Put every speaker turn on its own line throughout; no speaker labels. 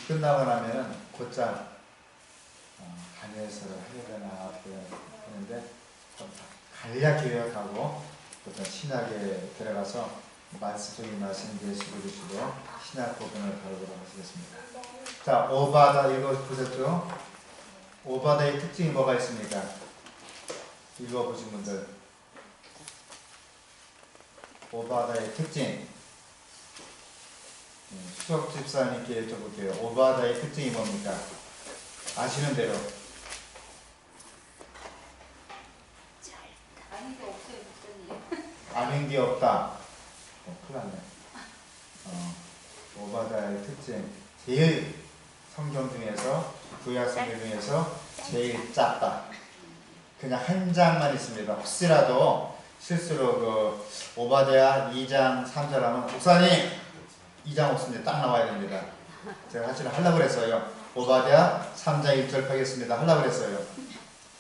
끝나고 나면은 곧장 간여해설을 하게 되나 어떻게 하는데 간략 교역하고 어떤 신학에 들어가서 말씀적인 말씀 예수를 주시고 신학 부분을 다루도록 하시겠습니다. 자, 오바다 읽어보셨죠? 오바다의 특징이 뭐가 있습니까? 읽어보신 분들. 오바다의 특징. 수석 집사님께 여쭤볼게요. 오바다의 특징이 뭡니까? 아시는 대로.
아는 게 없어요, 목사님.
아는 게 없다. 큰일 났네. 오바다의 특징. 제일 성경 중에서, 구약 성경 중에서 제일 짧다. 그냥 한 장만 있습니다. 혹시라도 실수로 그 오바댜 2장 3절 하면 목사님 2장 없습니다. 딱 나와야 됩니다. 제가 사실 하려고 그랬어요. 오바댜 3장 1절 하겠습니다. 하려고 그랬어요.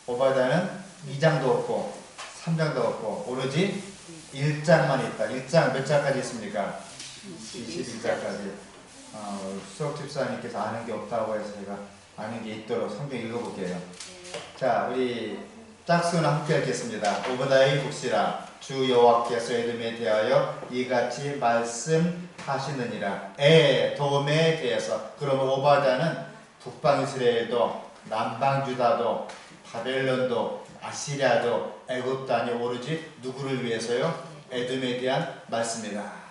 오바댜는 2장도 없고 3장도 없고 오로지 1장만 있다. 1장 몇 장까지 있습니까? 21장까지. 수석 집사님께서 아는 게 없다고 해서 제가 아는 게 있도록 성경 읽어볼게요. 자, 우리 짝수는 함께 읽겠습니다. 오바댜의 북시라 주 여호와께서 에돔에 대하여 이같이 말씀하시느니라. 에돔에 대해서. 그러면 오바댜는 북방 이스라엘도 남방 유다도 바벨론도 아시리아도 애굽도 아니고 오로지 누구를 위해서요? 에돔에 대한 말씀이다.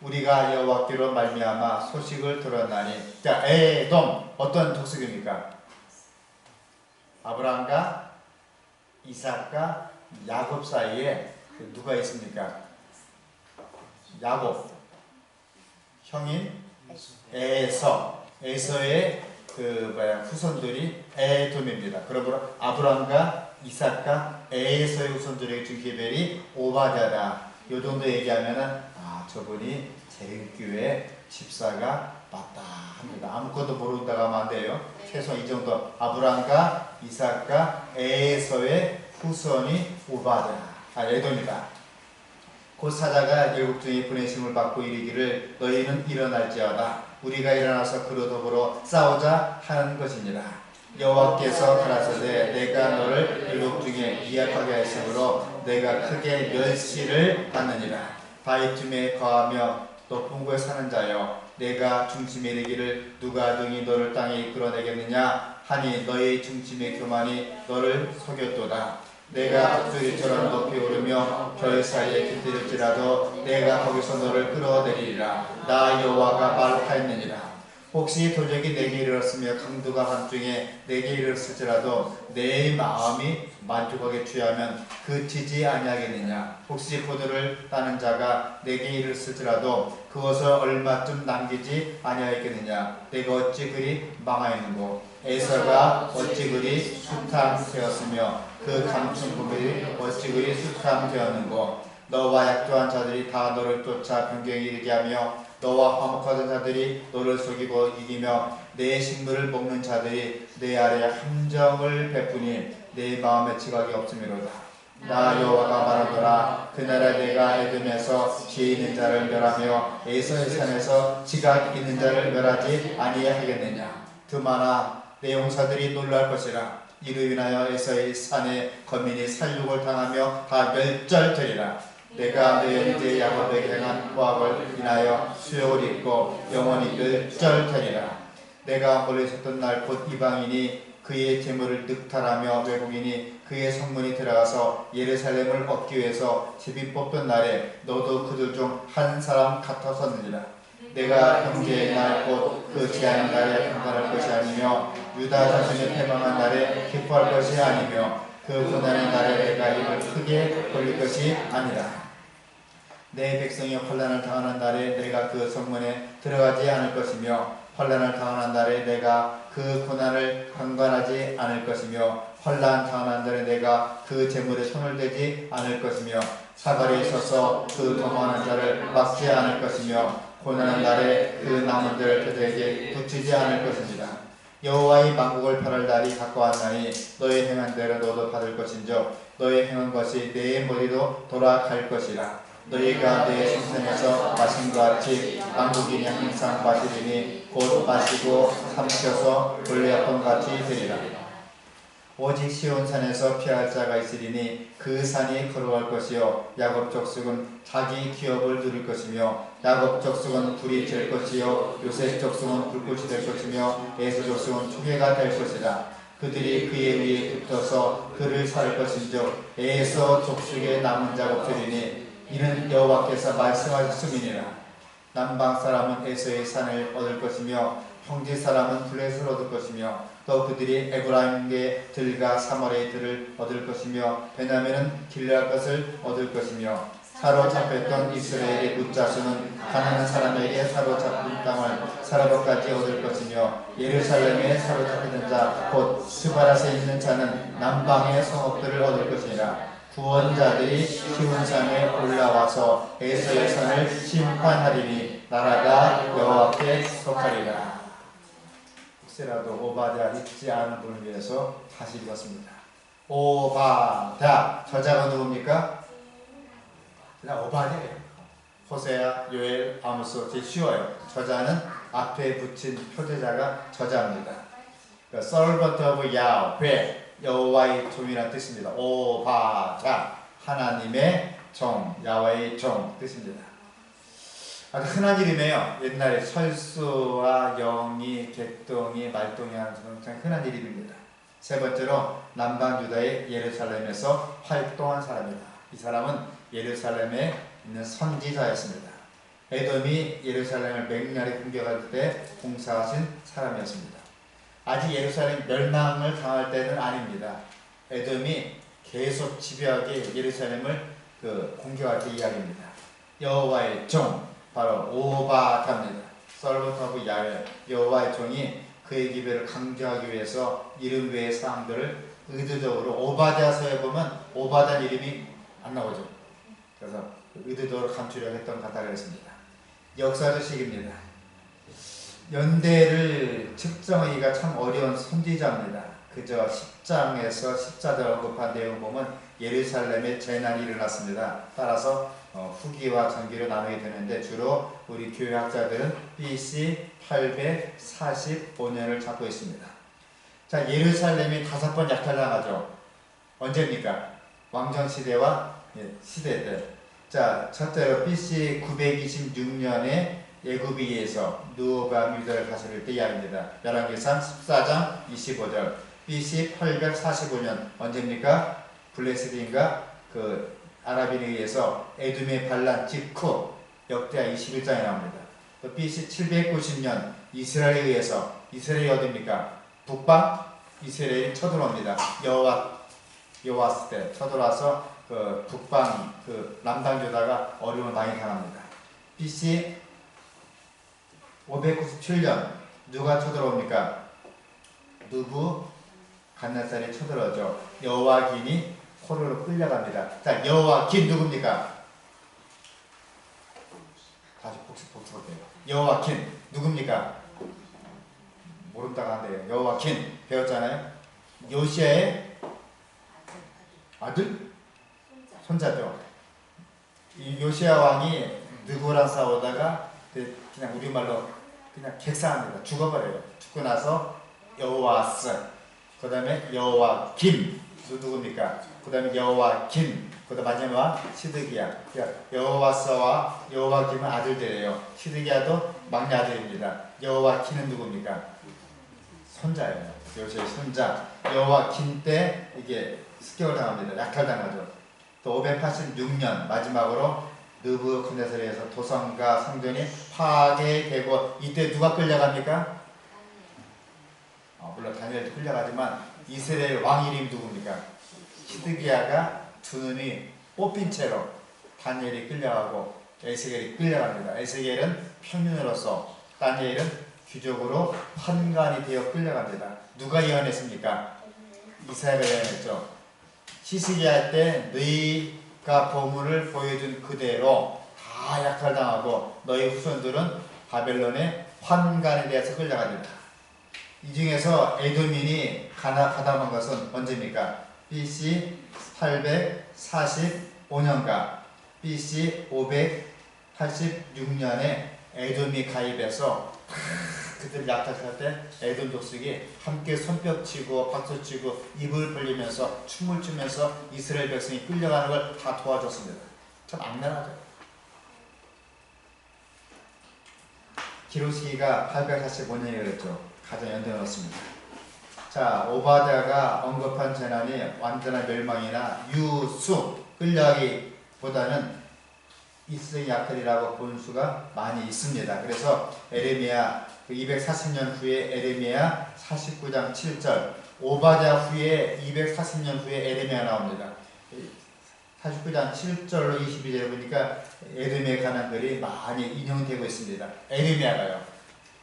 우리가 여호와께로 말미암아 소식을 들었나니. 자, 에돔 어떤 족속입니까? 아브라함과 이삭과 야곱 사이에 누가 있습니까? 야곱 형인 에서의 후손들이 에돔입니다. 그러므로 아브라함과 이삭과 에서의 후손들에게 준 계별이 오바댜다. 요 정도 얘기하면은 저분이 제일교회 집사가 맞다 합니다. 아무것도 모른다고 하면 안 돼요. 최소 이 정도. 아브라함과 이삭과 에서의 후손이 에돔이다. 곧 사자가 열국 중에 분해심을 받고 이르기를 너희는 일어날지어다. 우리가 일어나서 그로 더불어 싸우자 하는 것이니라. 여호와께서 가라사대 내가 너를 열국 중에 미약하게 하심으로 내가 크게 멸시를 받느니라. 바위틈에 거하며 높은 곳에 사는 자여 내가 중심에 이르기를 누가 능히 너를 땅에 이끌어내겠느냐 하니 너의 중심의 교만이 너를 속였도다. 내가 북두리처럼 높이 오르며 별 사이에 깃들일지라도 내가 거기서 너를 끌어내리리라. 나 여호와가 말하였느니라. 혹시 돌력이 내게 이르렀으며 강두가 함중에 내게 이르렀을지라도 내 마음이 만족하게 취하면 그치지 아니하겠느냐. 혹시 포도를 따는 자가 내게 이르렀을지라도 그것을 얼마쯤 남기지 아니하겠느냐. 내가 어찌 그리 망하였는고. 에서가 어찌 그리 수탐되었으며 그 감춘 부분이 어찌 그리 수탐되었는고. 너와 약조한 자들이 다 너를 쫓아 변경에 이르게 하며 너와 화목하던 자들이 너를 속이고 이기며 내 식물을 먹는 자들이 내 아래에 함정을 베푸니 내 마음에 지각이 없음이로다. 나 여호와가 말하노라. 그날에 내가 에돔에서 지혜 있는 자를 멸하며 에서의 산에서 지각 있는 자를 멸하지 아니하겠느냐. 그마나 내 용사들이 놀랄 것이라. 이로 인하여 에서의 산에 거민이 살육을 당하며 다 멸절되리라. 내가 내 형제 야곱에게 행한 포악을 인하여 수욕을 입고 영원히 멸절되리라. 내가 멀리 있었던 날 곧 이방인이 그의 재물을 늑탈하며 외국인이 그의 성문이 들어가서 예루살렘을 얻기 위해서 제비 뽑던 날에 너도 그들 중 한 사람 같았었느니라. 내가 형제의 날 곧 그 지하는 날에 평안할 것이 아니며 유다 자손이 패망한 날에 기뻐할 것이 아니며 그 고난의 날에 내가 입을 크게 벌릴 것이 아니라. 내 백성이 환난을 당하는 날에 내가 그 성문에 들어가지 않을 것이며 환난을 당하는 날에 내가 그 고난을 강관하지 않을 것이며 환난 당하는 날에 내가 그 재물에 손을 대지 않을 것이며 사거리에 서서 그 도망하는 자를 막지 않을 것이며 고난의 날에 그 남은들 그들에게 붙이지 않을 것입니다. 여호와의 만국을 팔할 날이 가까웠나니 너의 행한 대로 너도 받을 것인즉 너의 행한 것이 내 머리로 돌아갈 것이라. 너희가 내 생선에서 마신 것 같이 만국인이 항상 마시리니 곧 마시고 삼켜서 돌려던 같이 되리라. 오직 시온산에서 피할 자가 있으리니 그 산이 걸어갈 것이요 야곱 족속은 자기 기업을 누릴 것이며 야곱 족속은 불이 될 것이요 요셉 족속은 불꽃이 될 것이며 에서 족속은 초계가 될 것이라. 그들이 그의 위에 붙어서 그를 살 것인즉 에서 족속의 남은 자가 없으리니 이는 여호와께서 말씀하셨음이니라. 남방 사람은 에서의 산을 얻을 것이며 평지 사람은 블레셋을 얻을 것이며 또 그들이 에브라임의 들과 사마리아의 들을 얻을 것이며 베냐민은 길르앗 것을 얻을 것이며 사로잡혔던 이스라엘의 뭇자수는 가난한 사람에게 사로잡힌 땅을 사라버까지 얻을 것이며 예루살렘에 사로잡힌 자 곧 스바라스에 있는 자는 남방의 성읍들을 얻을 것이니라. 구원자들이 시온산에 올라와서 에서의 산을 심판하리니 나라가 여호와께 속하리라. 혹시라도 오바댜 읽지 않은 분을 위해서 다시 읽었습니다. 오바댜 저자가 누굽니까? 그냥 오바댜예요. 호세아, 요엘, 아모스 제일 쉬워요. 저자는 앞에 붙인 표제자가 저자입니다. Servant of Yahweh, 여호와의 종이라는 뜻입니다. 오바댜 하나님의 종, 야훼의 종 뜻입니다. 아주 흔한 이름이에요. 옛날에 설수와 영이, 객동이, 말동이 하는 참 흔한 이름입니다. 세 번째로 남방 유다의 예루살렘에서 활동한 사람이다. 이 사람은 예루살렘에 있는 선지자였습니다. 에돔이 예루살렘을 맹렬히 공격할 때 봉사하신 사람이었습니다. 아직 예루살렘 멸망을 당할 때는 아닙니다. 에돔이 계속 집요하게 예루살렘을 공격할 때 이야기입니다. 여호와의 종 바로 오바댜입니다. Servant of Yahweh, 여호와의 종이 그의 기별을 강조하기 위해서 이름 외의 사항들을 의도적으로 오바댜서에 보면 오바댜 이름이 안 나오죠. 그래서 의도적으로 감추려고 했던 것 같다 그랬습니다. 역사적식입니다. 연대를 측정하기가 참 어려운 선지자입니다. 그저 10장에서 14절 언급한 내용 보면 예루살렘에 재난이 일어났습니다. 따라서 후기와 전기로 나누게 되는데 주로 우리 교회학자들은 BC 845년을 잡고 있습니다. 자, 예루살렘이 5번 약탈당하죠. 언제입니까? 왕정시대와 시대 때. 자, 첫째로 BC 926년에 애굽에 의해서 느호밤 유다를 다스릴 때 이야기입니다. 열왕기상 14장 25절. BC 845년 언제입니까? 블레셋인가 아랍인에 의해서 에돔의 반란 직후 역대하 21장에 나옵니다. 또 BC 790년 이스라엘에 의해서 이스라엘이 어디입니까? 북방 이스라엘이 쳐들어옵니다. 여호와스 때 쳐들어와서 북방 남방 유다가 어려움을 많이 당합니다. BC 597년 누가 쳐들어옵니까? 느부갓네살이 쳐들어오죠. 여호와긴이 포로로 끌려갑니다. 자, 여호와긴 누굽니까? 다시 복습해요. 여호와긴 누굽니까? 모른다고 한대요. 여호와긴 배웠잖아요. 요시아의 아들? 손자죠. 이 요시아 왕이 느부랑 싸우다가 그냥 우리말로 그냥 객사합니다. 죽어버려요. 죽고 나서 여호와스, 그 다음에 여호와김 누굽니까? 그 다음에 여호와김, 그 다음 마지막 시드기야. 여호와스와 여호와김은 아들들이에요. 시드기야도 막내 아들입니다. 여호와김은 누굽니까? 손자예요. 요시아의 손자. 여호와김 때 이게 습격을 당합니다. 약탈당하죠. 또 586년 마지막으로 느부갓네살에 의해서 도성과 성전이 파괴되고 이때 누가 끌려갑니까? 물론 다니엘도 끌려가지만 이스라엘 왕 이름이 누굽니까? 시드기야가 두 눈이 뽑힌 채로 다니엘이 끌려가고 에스겔이 끌려갑니다. 에스겔은 평민으로서 다니엘은 귀족으로 환관이 되어 끌려갑니다. 누가 예언했습니까? 이사야가 예언했죠. 시스기야 때 너희가 보물을 보여준 그대로 다 약탈당하고 너희 후손들은 바벨론의 환관에 대해서 끌려갑니다. 이 중에서 에돔인이 가담한 것은 언제입니까? BC 845년가 BC 586년에 에돔이 가입해서 그들 약탈할 때 에돔 족속이 함께 손뼉치고 박수치고 입을 벌리면서 춤을 추면서 이스라엘 백성이 끌려가는 걸 다 도와줬습니다. 참 악랄하죠. 기록시기가 845년이 그랬죠. 가장 연대놓습니다. 자, 오바댜가 언급한 재난이 완전한 멸망이나 유수 끌려가기보다는 이스라엘 약탈이라고 볼 수가 많이 있습니다. 그래서 에레미야 240년 후에 에레미야 49장 7절, 오바댜 후에 240년 후에 에레미야 나옵니다. 49장 7절로 22절에 보니까 에레미야에 관한 글이 많이 인용되고 있습니다. 에레미야가요.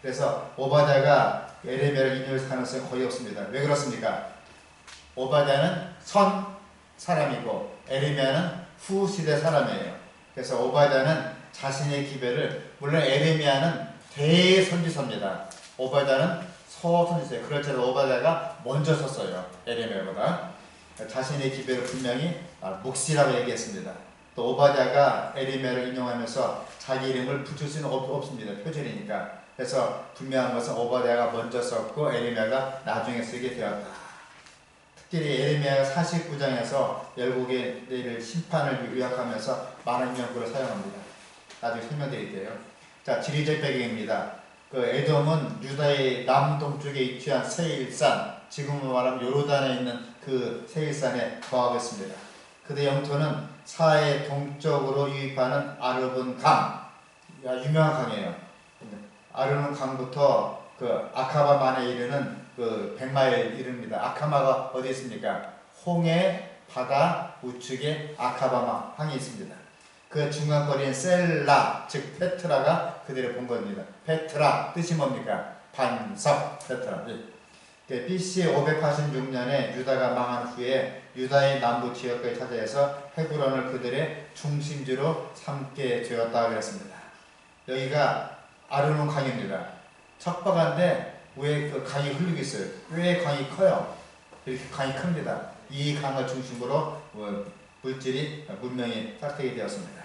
그래서 오바댜가 에레미야를 인용할 가능성이 거의 없습니다. 왜 그렇습니까? 오바댜는 선 사람이고 에레미야는 후 시대 사람이에요. 그래서 오바댜는 자신의 기별을, 물론 에레미야는 대선지서입니다. 오바댜는 서선지서예요. 그럴지라도 오바댜가 먼저 섰어요. 에레미야보다. 자신의 기별을 분명히 묵시라고 얘기했습니다. 또 오바댜가 에레미야를 인용하면서 자기 이름을 붙일 수는 없습니다. 표절이니까. 그래서 분명한 것은 오바댜가 먼저 썼고 에레미야가 나중에 쓰게 되었다. 특히 에레미야가 49장에서 열국에 내릴 심판을 요약하면서 많은 인용구를 사용합니다. 나중에 설명드릴게요. 자, 지리적 배경입니다. 그 에돔은 유다의 남동쪽에 위치한 세일산, 지금으로 말하면 요르단에 있는 그 세일산에 거하고 있습니다. 그의 영토는 사해 동쪽으로 유입하는 아르본 강, 유명한 강이에요. 아르본 강부터 그 아카바만에 이르는 그 100마일 이릅니다. 아카마가 어디 있습니까? 홍해 바다 우측에 아카바마 항이 있습니다. 그 중간거리인 셀라, 즉 페트라가 그들의 본거입니다. 페트라 뜻이 뭡니까? 반석, 페트라. BC 586년에 유다가 망한 후에 유다의 남부 지역까지 차지해서 헤브론을 그들의 중심지로 삼게 되었다 그랬습니다. 여기가 아르논 강입니다. 척박한데 왜 그 강이 흐르고 있어요? 왜 강이 커요? 이렇게 강이 큽니다. 이 강을 중심으로 물질이 문명이 싹트게 되었습니다.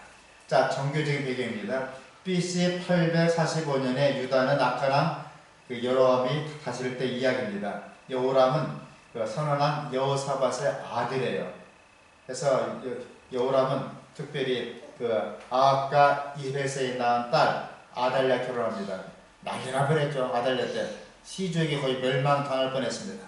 자, 정교적인 배경입니다. BC 845년에 유다는 아카랑 그 여로함이 다스릴 때 이야기입니다. 여호람은 그 선언한 여호사밧의 아들이에요. 그래서 여호람은 특별히 그 아합과 이헤세에 낳은 딸 아달랴 결혼합니다. 난리나 버렸죠. 아달랴 때 시족이 거의 멸망당할 뻔했습니다.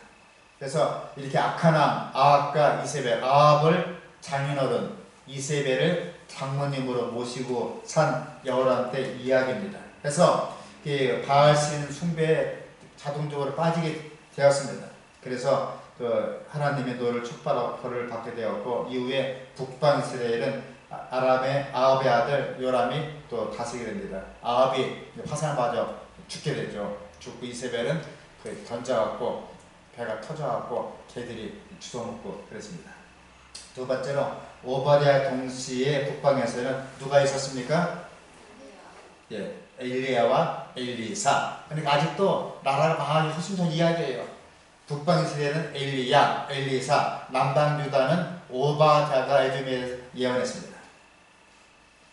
그래서 이렇게 악한 왕 아합과 이세벨, 아합을 장인어른, 이세벨을 장모님으로 모시고 산 여호람 때 이야기입니다. 그래서 바알신 숭배에 자동적으로 빠지게 되었습니다. 그래서 그 하나님의 노를 촉발하고 벌을 받게 되었고, 이후에 북방 이스라엘은 아합의 아들 요람이 또 다스리게 됩니다. 아합이 화산을 맞아 죽게 되죠. 죽고 이세벨은 그 던져갖고 배가 터져갖고 개들이 주워먹고 그랬습니다. 두 번째로 오바댜 동시에 북방에서는 누가 있었습니까? 예, 엘리야와 엘리사. 그러니까 아직도 나라가 망하기 훨씬 전 이야기예요. 북방 이스라엘은 엘리야, 엘리사, 남방 유다는 오바댜가 에돔에 예언했습니다.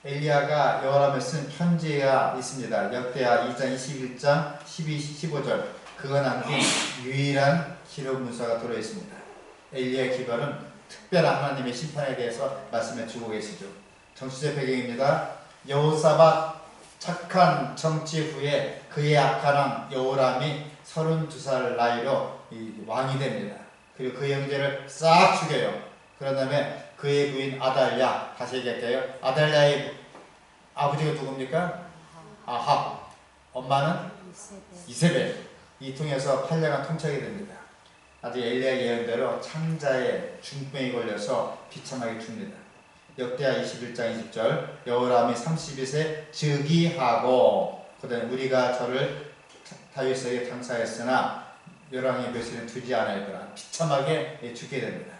엘리야가 여호람에 쓴 편지가 있습니다. 역대하 2장 21장 12, 15절 그가 남긴 유일한 기록 문서가 들어있습니다. 엘리야의 기별은 특별한 하나님의 심판에 대해서 말씀해 주고 계시죠. 정치적 배경입니다. 여호사밧 착한 정치 후에 그의 악한 왕 여호람이 32살 나이로 왕이 됩니다. 그리고 그 형제를 싹 죽여요. 그런 다음에 그의 부인 아달랴, 다시 얘기할게요. 아달랴의 아버지가 누굽니까? 아합. 엄마는 이세벨. 이 통해서 8년간 통치하게 됩니다. 아주 엘리야 예언대로 창자에 중병이 걸려서 비참하게 죽습니다. 역대하 21장 20절 여호람이 32세 즉위하고, 그 다음에 우리가 저를 다윗에게 장사했으나 멸망의 묘실은 두지 않았더라. 비참하게 죽게 됩니다.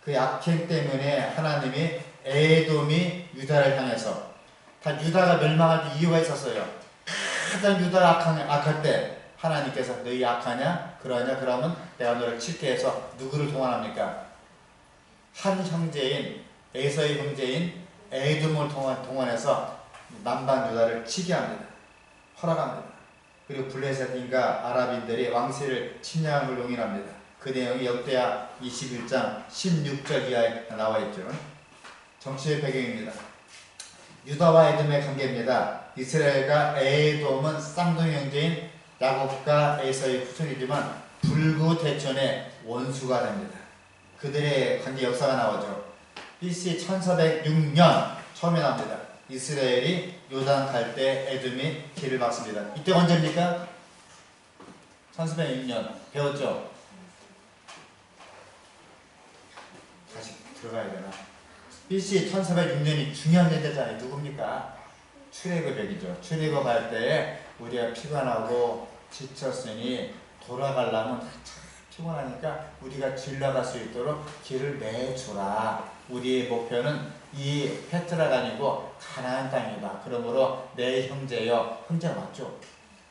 그 악행 때문에 하나님이 에돔이 유다를 향해서, 다 유다가 멸망할 때 이유가 있었어요. 가장 유다가 악할 때 하나님께서 너희 악하냐? 그러냐? 그러면 내가 너를 칠게 해서 누구를 동원합니까? 한 형제인 에서의 형제인 에돔을 동원해서 남방 유다를 치게 합니다. 허락합니다. 그리고 블레셋인과 아랍인들이 왕세를 침략한 걸 용인합니다. 그 내용이 역대하 21장 16절 이하에 나와 있죠. 정치의 배경입니다. 유다와 에돔의 관계입니다. 이스라엘과 에돔은 쌍둥이 형제인 야곱과 에서의 후손이지만 불구대천의 원수가 됩니다. 그들의 관계 역사가 나오죠. BC 1406년 처음에 나옵니다. 이스라엘이 요단 갈 때 에돔이 길을 막습니다. 이때 언제입니까? 1406년 배웠죠? 다시 들어가야 되나? BC 1406년이 중요한 ye대잖아요. 누굽니까? 출애굽이죠. 출애굽할 때 우리가 피곤하고 지쳤으니 돌아가려면 참 피곤하니까 우리가 길 나갈 수 있도록 길을 내주라. 우리의 목표는 이 페트라가 아니고 가나안 땅이다. 그러므로 내 형제여, 형제가 맞죠?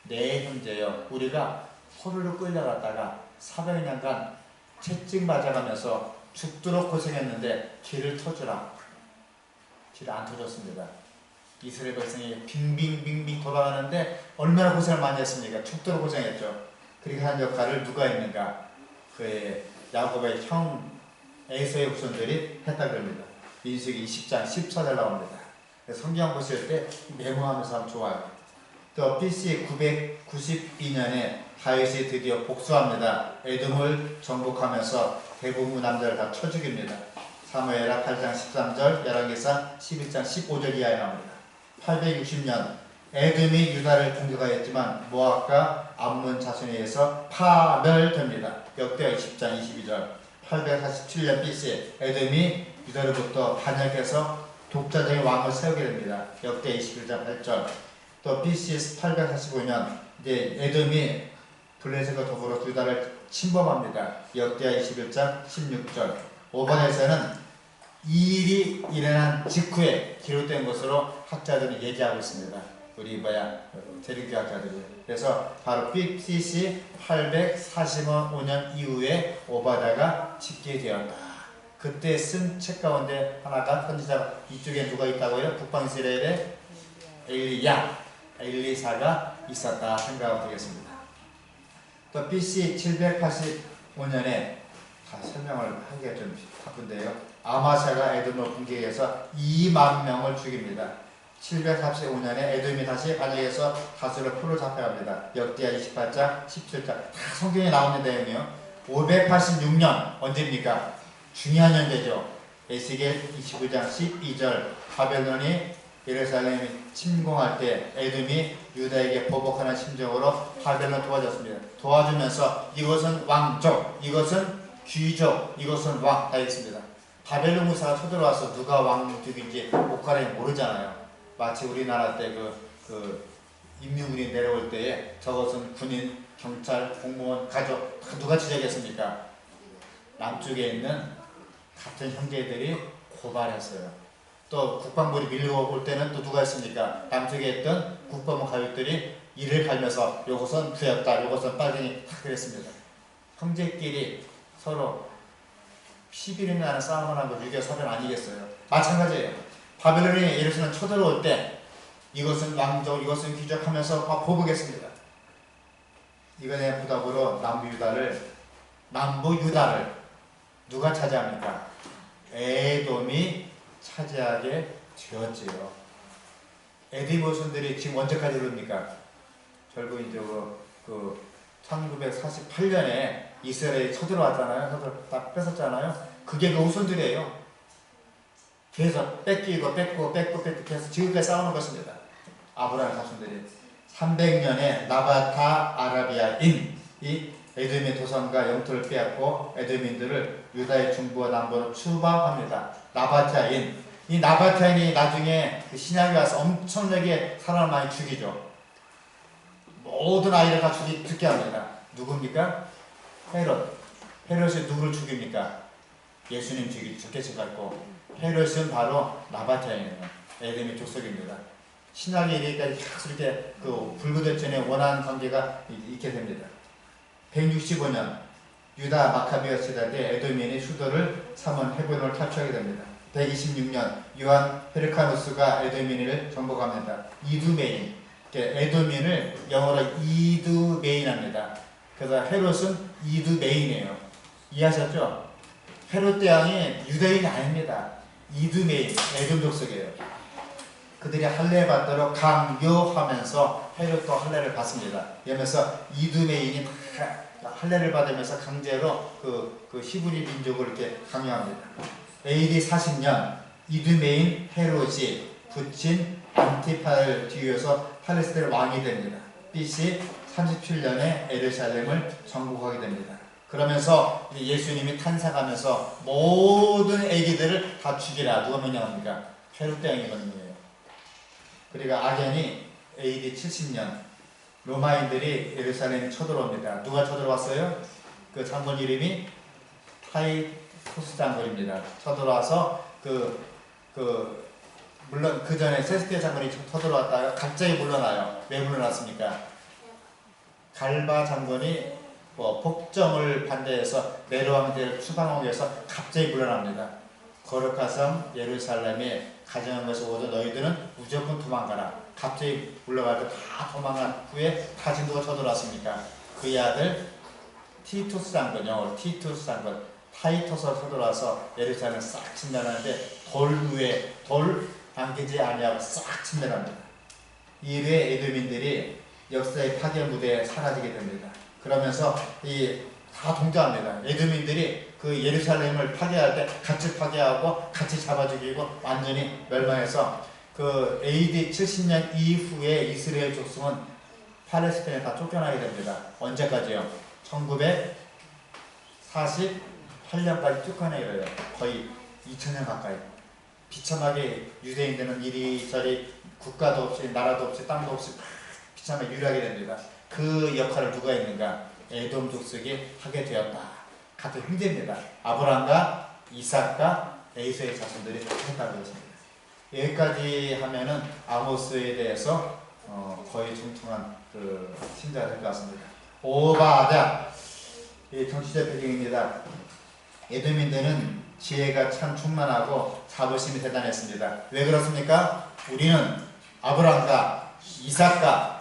내 형제여, 우리가 포로로 끌려갔다가 400년간 채찍 맞아가면서 죽도록 고생했는데 길을 터주라. 길 안 터졌습니다. 이스라엘 백성이 빙빙빙빙 돌아가는데 얼마나 고생을 많이 했습니까? 죽도록 고생했죠. 그렇게 한 역할을 누가 했는가? 그의 야곱의 형 에서의 후손들이 했다 그럽니다. 민수기 20장 14절 나옵니다. 성경 보실 때 메모하면서 하면 좋아요. 또 BC 992년에 다윗이 드디어 복수합니다. 에돔을 정복하면서 대부분 남자를 다 쳐 죽입니다. 사무엘하 8장 13절, 열왕기상 11장 15절 이하에 나옵니다. 860년 에돔이 유다를 공격하였지만 모압과 암몬 자손에 의해서 파멸됩니다. 역대하 20장 22절. 847년 BC 에돔이 유다로부터 반역해서 독자적인 왕을 세우게 됩니다. 역대 21장 8절. 또 BC 845년 이제 에돔이 블레셋과 더불어 유다를 침범합니다. 역대하 21장 16절. 5번에서는 이 일이 일어난 직후에 기록된 것으로 학자들은 얘기하고 있습니다. 우리 대륙교학자들이. 그래서 바로 BC 845년 이후에 오바다가 집계되었다. 그때 쓴 책 가운데 하나가 선지자가 이쪽에 누가 있다고요? 북방이스라엘에 엘리사가 있었다 생각하면 되겠습니다. 또 BC 785년에 다 설명을 하기가 좀 바쁜데요. 아마샤가 에돔을 공격해서 2만 명을 죽입니다. 745년에 에돔이 다시 반역해서 다수를 포로 잡혀갑니다. 역대하 28장 17장 다 성경에 나오는 내용이요. 586년 언제입니까? 중요한 연대죠. 에스겔 29장 12절 바벨론이 예루살렘을 침공할 때 에돔이 유다에게 보복하는 심정으로 바벨론 도와줬습니다. 도와주면서 이것은 왕족, 이것은 귀족, 이것은 왕 다 있습니다. 바벨론 군사가 쳐들어와서 누가 왕족인지 옷가림이 모르잖아요. 마치 우리나라 때 그 임유군이 내려올 때에 저것은 군인, 경찰, 공무원, 가족 다 누가 지적했습니까? 남쪽에 있는 같은 형제들이 고발했어요. 또 국방부를 밀고 올 때는 또 누가 했습니까? 남쪽에 있던 국방부 가족들이 이를 갈면서 요것은 부였다, 요것은 빨갱이 다 그랬습니다. 형제끼리 서로 시비를 나는 싸움을 한 거 6.25 사변 아니겠어요? 마찬가지예요. 바벨론이 예루살렘 쳐들어올 때 이것은 왕족, 이것은 귀족 하면서 막 보복했습니다. 이거에 부답으로 남부 유다를 누가 차지합니까? 에돔이 차지하게 되었지요. 에돔 모순들이 지금 언제까지 그럽니까? 결국 이제 그 1948년에 이스라엘이 쳐들어왔잖아요. 다 뺏었잖아요. 그게 그 후손들이에요. 계속 뺏기고 뺏고 해서 지금까지 싸우는 것입니다. 아브라함 자손들이 300년에 나바타 아라비아인 이 에돔의 도성과 영토를 빼앗고 에돔인들을 유다의 중부와 남부로 추방합니다. 나바타인. 이 나바타인이 나중에 그 신약에 와서 엄청나게 사람을 많이 죽이죠. 모든 아이를 다 죽게 합니다. 누굽니까? 헤롯. 헤롯이 누구를 죽입니까? 예수님 죽겠을 것 같고 헤롯은 바로 나바타인이에요. 에돔의 족속입니다. 신약에 이르기까지 계속 이렇게 그 불구대천의 원한 관계가 있게 됩니다. 165년 유다 마카비아 시대 때 에돔인이 수도를 삼은 헤브론을 탈취하게 됩니다. 126년 요한 헤르카누스가 에도민을 정복합니다. 이두메인, 에도민을 영어로 이두메인합니다. 그래서 헤롯은 이두메인이에요. 이해하셨죠? 헤롯 대왕이 유대인이 아닙니다. 이두메인, 에돔 족속이에요. 그들이 할례 받도록 강요하면서 헤롯도 할례를 받습니다. 이러면서 이두메인이 할례를 받으면서 강제로 그 히브리 민족을 이렇게 강요합니다. AD 40년 이두메인 헤롯이 붙인 안티파를 뒤이어서 팔레스타인 왕이 됩니다. BC 37년에 에르살렘을 정복하게 됩니다. 그러면서 예수님이 탄생하면서 모든 애기들을 다 죽이라 누가 명령합니까? 헤롯 대왕이 명령해요. 그리고 악연이 AD 70년 로마인들이 예루살렘에 쳐들어옵니다. 누가 쳐들어왔어요? 그 장군 이름이 타이투스 장군입니다. 쳐들어와서 물론 그 전에 세스티아 장군이 쳐들어왔다가 갑자기 물러나요. 왜 물러났습니까? 갈바 장군이 폭정을 반대해서 네로 황제를 추방하기 위해서 갑자기 물러납니다. 거룩한 성 예루살렘에 가정한 것을 오더 너희들은 무조건 도망가라. 갑자기 물러갈 때 다 도망간 후에 다시 누가 쳐들어왔습니까? 그의 아들 티투스 장군, 영어로 티투스 장군 타이토스가 쳐들어와서 예루살렘을 싹 침략하는데 돌 위에 돌 안기지 아니하고 싹 침략합니다. 이후에 에돔인들이 역사의 파괴 무대에 사라지게 됩니다. 그러면서 다 동조합니다. 에돔인들이 그 예루살렘을 파괴할 때 같이 파괴하고 같이 잡아 죽이고 완전히 멸망해서 그 AD 70년 이후에 이스라엘 족속은 팔레스타인에 다 쫓겨나게 됩니다. 언제까지요? 1948년까지 쫓겨나게 돼요. 거의 2000년 가까이. 비참하게 유대인들은 이리저리 국가도 없이 나라도 없이 땅도 없이 비참하게 유일하게 됩니다. 그 역할을 누가 했는가? 에돔 족속이 하게 되었다. 같은 형제입니다. 아브람과 이삭과 에이서의 자손들이 했다고 했습니다. 여기까지 하면은 아모스에 대해서 거의 중통한 그 신자가 될 것 같습니다. 오바자, 이 정치적 배경입니다. 에돔인들은 지혜가 참 충만하고 자부심이 대단했습니다. 왜 그렇습니까? 우리는 아브람과 이삭과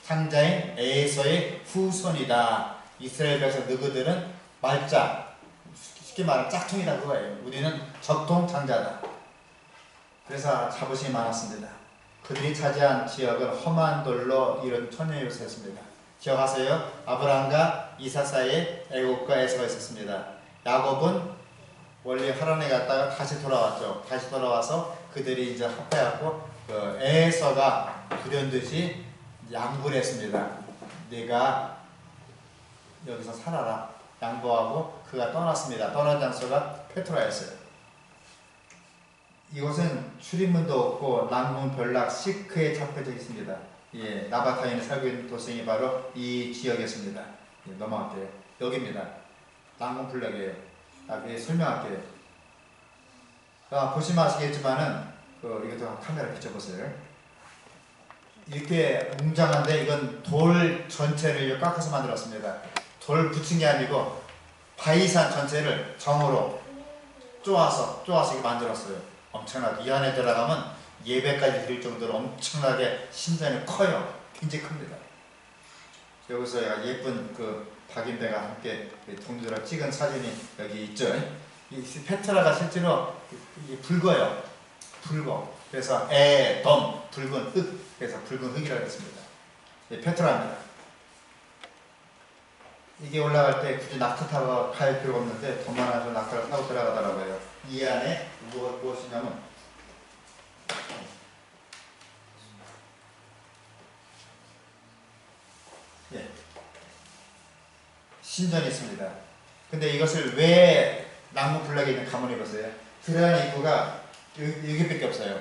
창자인 에서의 후손이다. 이스라엘 백성 너희들은 말자, 쉽게 말하면 짝퉁이다 그거예요. 우리는 적통 장자다. 그래서 자부심이 많았습니다. 그들이 차지한 지역은 험한 돌로 이룬 천연요새였습니다. 기억하세요? 아브람과 이삭 사이에 애굽과 에서가 있었습니다. 야곱은 원래 하란에 갔다가 다시 돌아왔죠. 다시 돌아와서 그들이 이제 합해갖고 에서가 불현듯이 양보를 했습니다. 네가 여기서 살아라. 양보하고 그가 떠났습니다. 떠난 장소가 페트라였어요. 이곳은 출입문도 없고 남문 별락 시크에 잡혀져 있습니다. 예, 나바타인이 살고 있는 도성이 바로 이 지역이었습니다. 예, 넘어갈게요. 여기입니다. 남문 블락이에요. 나중에 설명할게요. 보시면 아시겠지만은 이것도 카메라 비춰보세요. 이렇게 웅장한데 이건 돌 전체를 깎아서 만들었습니다. 돌 붙인 게 아니고 바위산 전체를 정으로 쪼아서 이렇게 만들었어요. 엄청나게 이 안에 들어가면 예배까지 드릴 정도로 엄청나게 신전이 커요. 굉장히 큽니다. 여기서 예쁜 그 박인배가 함께 동료들과 찍은 사진이 여기 있죠. 이 페트라가 실제로 붉어요. 붉어. 그래서 에돔 붉은 흙. 그래서 붉은 흙이라고 했습니다. 페트라입니다. 이게 올라갈 때 굳이 낙타 타고 갈 필요가 없는데 돈 많아서 낙타를 타고 들어가더라고요. 이 안에 무엇이냐면 신전이 있습니다. 근데 이것을 왜 남문 블락에 있는 가문에 보세요. 들어가는 입구가 여기밖에 없어요.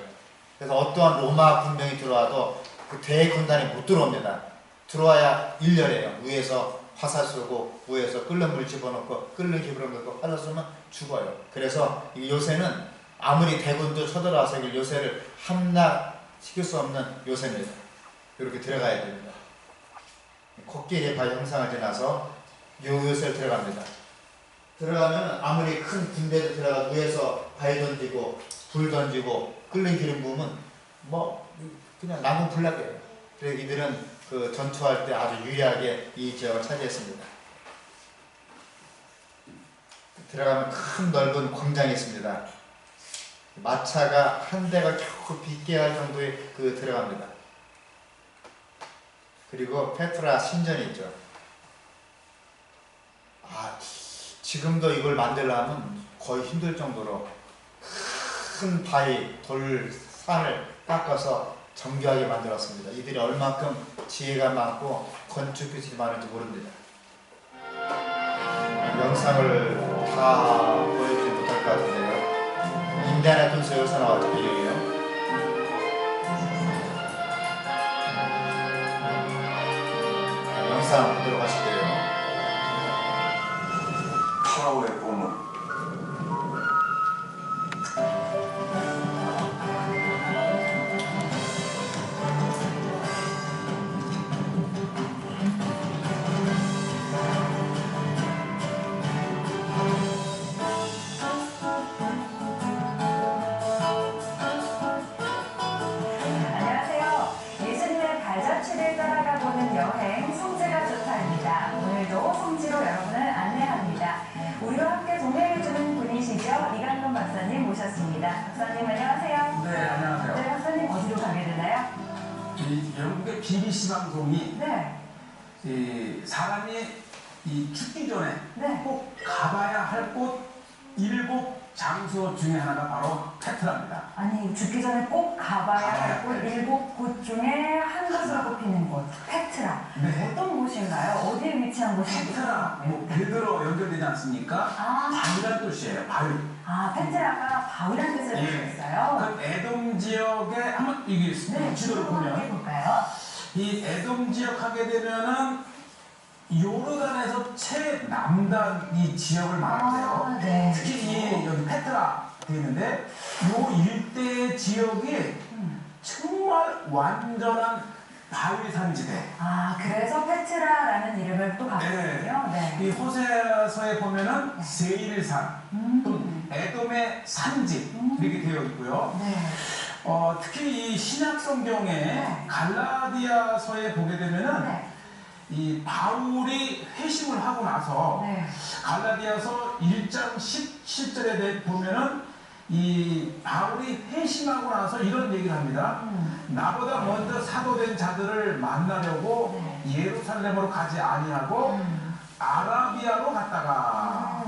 그래서 어떠한 로마 군병이 들어와도 그 대군단이 못 들어옵니다. 들어와야 일렬해요. 위에서 화살 쏘고 위에서 끓는 물 집어넣고 끓는 기름을 넣고 화살 쏘면 죽어요. 그래서 요새는 아무리 대군도 쳐들어와서 요새를 함락시킬 수 없는 요새입니다. 이렇게 들어가야 됩니다. 코끼리 발 형상을 지나서 요새를 들어갑니다. 들어가면 아무리 큰 군대도 들어가 위에서 바위 던지고 불 던지고 끓는 기름 부으면 뭐 그냥 나무 불락이에요. 그래서 이들은 그 전투할 때 아주 유리하게 이 지역을 차지했습니다. 들어가면 큰 넓은 광장이 있습니다. 마차가 한 대가 겨우 빗게 할 정도의 그 들어갑니다. 그리고 페트라 신전이 있죠. 지금도 이걸 만들려면 거의 힘들 정도로 큰 바위, 돌, 산을 깎아서 정교하게 만들었습니다. 이들이 얼만큼 지혜가 많고 건축 기술이 많은지 모릅니다. 영상을 다 보여드리지 못할 것 같은데요. 인디아나 존스 여기서 나왔던 비룡이에요. 영상 보도록 하실게요.
파라오의 꿈은
안녕하세요. 예수님의 발자취를 따라가보는 여행 성지가 좋다입니다. 오늘도 성지로 여러분을 안내합니다. 우리와 함께 동행해주는 분이시죠. 이강돈 박사님 모셨습니다. 박사님 안녕하세요.
네, 안녕하세요.
네, 박사님 어디로 가게 되나요?
이 영국의 BBC 방송이
네.
사람이 죽기 전에
네.
꼭 가봐야 할 곳 7 장소 중에 하나가 바로 페트라입니다.
아니 죽기 전에 꼭 가봐야 할 곳
네.
7곳 중에 한 곳으로 꼽히는 곳 페트라.
네.
어떤 곳인가요? 어디에 위치한 곳인지.
페트라, 베드로 연결되지 않습니까? 바위란 뜻이에요. 바위.
페트라가 바위란 뜻을
예.
했어요.
그 에돔 지역에 한번 이게
네,
지도를
한번
보면
해볼까요?
이 에돔 지역 하게 되면은 요르단에서 최남단 이 지역을 말하는데요.
네.
특히 이 여기 페트라 되어 있는데 요 일대 지역이 정말 완전한 바위산지대.
그래서 페트라라는 이름을 또 갖거든요. 네.
이 호세서에 보면은 세일산, 또 에돔의 산지 이렇게 되어 있고요.
네.
특히 이 신약 성경에
네.
갈라디아서에 보게 되면은
네.
이 바울이 회심을 하고 나서
네.
갈라디아서 1장 17절에 보면은 이 바울이 회심하고 나서 이런 얘기를 합니다. 나보다 먼저 사도된 자들을 만나려고 예루살렘으로 가지 아니하고 아라비아로 갔다가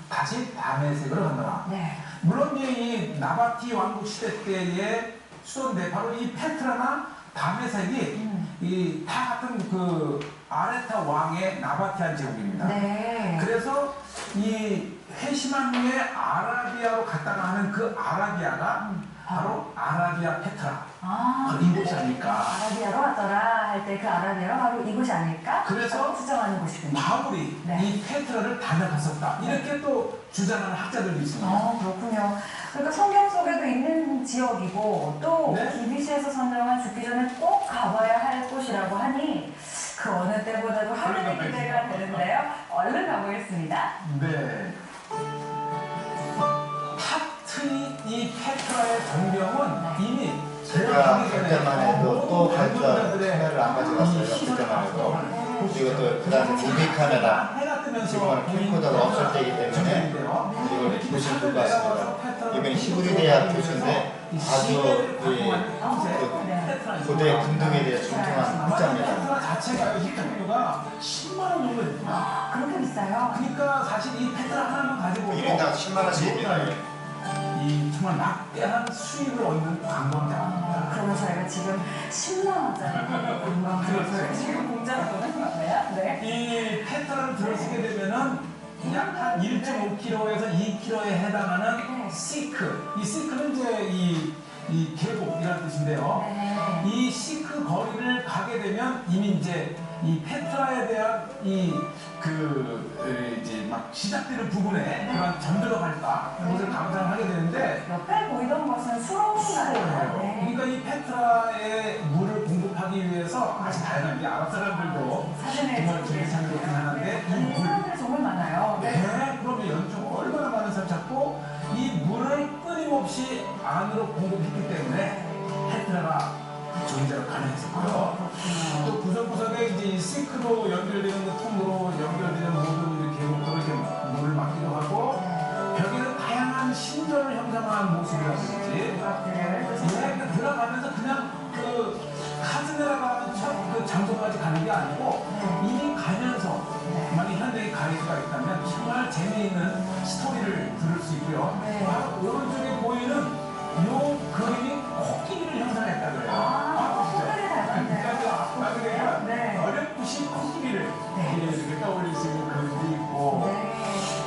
다시 다메섹으로 간다.
네.
물론 이 나바티 왕국 시대 때의 수도인데 바로 이 페트라나 다메섹이 이 다 같은 그 아레타 왕의 나바티안 제국입니다.
네.
그래서 이 회심한 후에 아라비아로 갔다가 하는 그 아라비아가 바로 아라비아 페트라. 바로 이곳이 아닐까.
아라비아로 왔더라 할 때 그 아라비아가 바로 이곳이 아닐까?
그래서
추정하는 곳이군요.
바울이
네.
이 페트라를 다녀갔었다. 이렇게 또 주장하는 학자들도 있습니다.
그렇군요. 그러니까 성경 속에도 있는 지역이고 또
네.
BBC에서 선정한 죽기 전에 꼭 가봐야 할 곳이라고 하니 그 어느 때보다도 하늘이 기대가 되는데요. 얼른 가보겠습니다.
네. 탑트이 이 페트라의 전경은 이미
제가 갈 때만 해도 또 갈 때 카메라를 안 가져갔어요. 그때만 해도. 그리고 또 그 다음에 무비 카메라, 지금은 캠코더가 없을 때이기 때문에 이걸 보시면 될 것 같습니다. 이번에 히브리 대학 교수인데 아주 고대 금등에 대해 중통한 학자입니다.
페트라 자체가 히트비가 10만 원 정도 됩니다.
그렇게 비싸요?
그러니까 사실 이 페트라 하나만 가지고
1인당 10만 원씩입니다.
이 정말 막대한 수익을 얻는 관광자입니다.
그러면 저희가 지금 10만 원짜리 관광객을 지금 공짜로 보는 거예요? 네.
이 페트라를 들어서게 되면은 약 한 1.5km에서 2km에 해당하는 시크. 이 시크는 이제 이 계곡이라는 뜻인데요.
네.
이 시크 거리를 가게 되면 이미 이제 이 페트라에 대한 이제 막 시작되는 부분에 그런 전들어 갈까 그것을 감상을 하게 되는데
옆에 보이던 것은 수로인가요? 네.
그러니까 이 페트라에 물을 공급하기 위해서 아주 다양한 게 아랍 사람들도
사진에
정말 재미있는 게 하는데 이 물,
사람들이 정말 많아요.
네, 그러면 연중 안으로 공급했기 때문에 페트라가 존재가 가능했었고요. 또 구석구석에 이제 이 싱크로 연결되는 그 통으로 연결되는 모든 이렇게 계곡들을 이렇게 물을 막기도 하고 벽에는 다양한 신전을 형상화한 모습이라든지 예, 들어가면서 그냥 그 카즈네라고 하는 그 장소까지 가는 게 아니고 이미 가면서 만약 현대의 가이드가 있다면 정말 재미있는 스토리를 들을 수 있고요. 바로 오른쪽에 보이는 요 그림이 코끼리를 형상했다 그래요.
코끼리 닮았네요.
나중에
네.
어렴풋이 코끼리를 이렇게 떠올릴 수 있는 그림도 있고
네.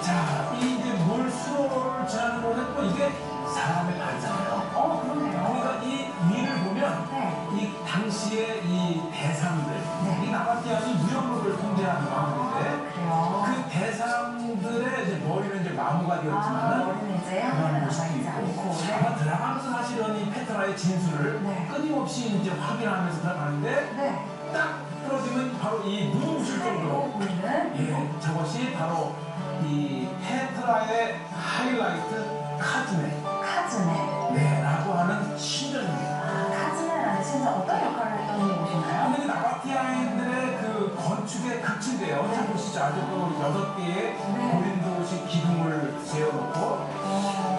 자, 이 이제 물 수로를 지나는 곳에 또 이게 사람의 발이잖아요.
그러네요.
그러니까 이 위를 보면
네.
이 당시의 이 대상들,
네.
이 나바티안이 유럽로를 통제하는 왕들인데
그래요.
그 대상들의 이제 머리는 이제 나무가 되었지만은
머리는 이제
그런
하늘에
모습이
남아있지
있고
않고.
아마 들어가면서 사실은 이 페트라의 진술을
네.
끊임없이 이제 확인하면서 들어가는데
네.
딱 떨어지면 바로 이 눈부실 정도로
보이는
예, 저것이 바로 이 페트라의 하이라이트 카즈네
카즈네.
네, 라고 하는 신전입니다.
카즈네라는 신전 어떤 역할을 했던 곳인가요?
당연히 나바티아인들의 그 건축의 극치인데요. 자 보시죠. 아주 그 6개의 고린도식 기둥을 세워놓고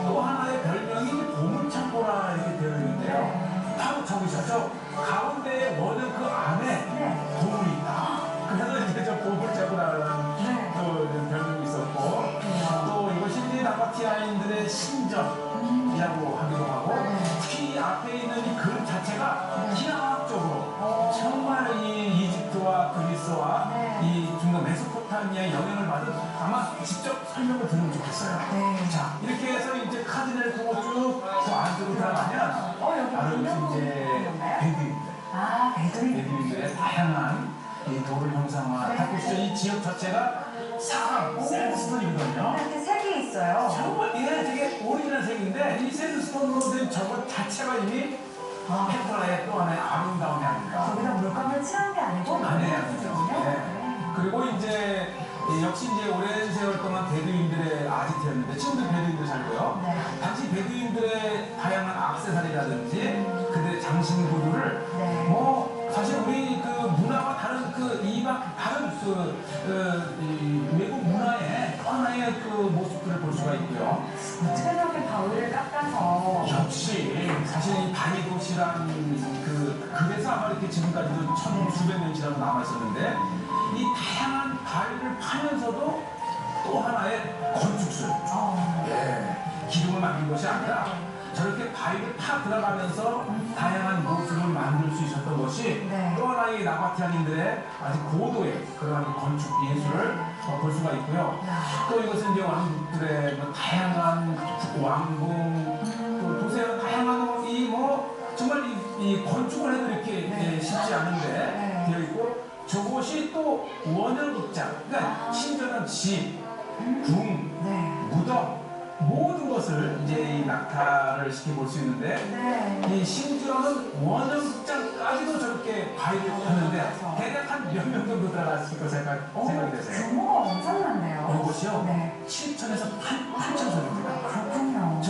또 하나의 별명이 보물창고라 이렇게 되어 있는데요. 바로 저기죠. 저 가운데에 원형 그 안에
네.
보물이 있다. 그래서 이제 저 보물창고라는
네.
또 별명이 있었고 또 이것이 이제 나바티아인들의 신전이라고 하기도 하고 특히 이 앞에 있는 이 그림 자체가 기하학적으로 정말 이 이집트와 그리스와
네.
이 중동 메소포타미아의 영향을 받은 아마 직접 설명을 들으면 좋겠어요.
네.
자 이렇게 해서 이제 카드넬 통로 쭉그 안쪽으로 들어가면
여기
바로 이제
건가요?
베두인들 베두인들의 다양한 이 돌을 형상화한
네.
보시죠. 이 지역 자체가 사람 샌드스톤이거든요.
이렇게 색이 있어요.
정말 이게 되게 오리지널 색인데 이 샌드스톤으로 된 저것 자체가 이미 페트라의 또 하나의 아름다움이 아닌가.
거기다 물감을 칠한 게 아니고
아니에요, 아니죠. 네. 그리고 이제 역시 이제 오랜 세월 동안 베두인들의 아지트였는데 지금도 베두인들 살고요.
네.
당시 베두인들의 다양한 액세서리라든지 그들의 장신 구두를
네.
뭐 사실 우리 그 문화와 다른 그 이방 다른 이 외국 문화의 또 하나의 그 모습들을 볼 수가 있고요.
어떻게 저렇게 바위를 깎아서
역시 사실 이 바위도시란 그래서 아마 이렇게 지금까지도 수백 년 지나고 남아 있었는데 이 다양한 바위를 파면서도 또 하나의 건축술. 예, 기둥을 만든 것이 아니라 저렇게 바위를 파 들어가면서 다양한 모습을 만들 수 있었던 것이
네.
또 하나의 나바티안인들의 아주 고도의 그러한 건축 예술을 볼 수가 있고요. 또 이것은 이제 왕들의 뭐 다양한 왕궁 또 도세의 다양한 이 뭐 정말 이 건축을 해도 이렇게 쉽지 않은데 되어 있고 저곳이 또 원형극장 그러니까 신전은 집, 궁, 무덤 모든 것을 이제 이 낙타를 시켜볼 수 있는데 이 심지어는 원형극장까지도 저렇게 바위를 폈는데 대략 한 몇 명 정도 들어갔을 거 생각이 되세요?
규모가 엄청난데요.
이곳이요?
네.
7천에서 8,000선입니다.
그렇군요.